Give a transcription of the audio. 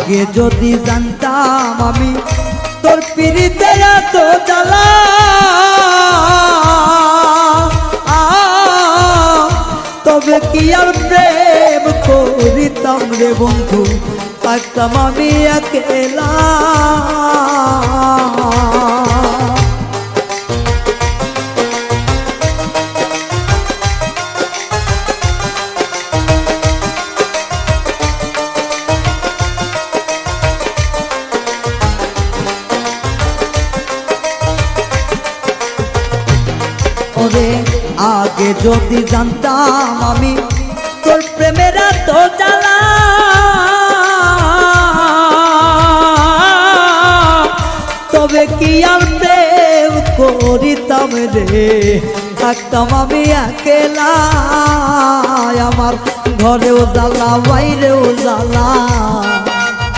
আগে যদি জানতাম আমি তোর পিরিতে এত জ্বালা, তবে কি আর প্রেম করিতাম রে বন্ধু, থাকতাম আমি একেলা। ওরে আগে যদি জানতাম আমি তোর প্রেমের এত জ্বালা, তবে কি আর প্রেম করিতাম রে, থাকতাম আমি একেলা। আমার ঘরেও জ্বালা বাইরেও জ্বালা,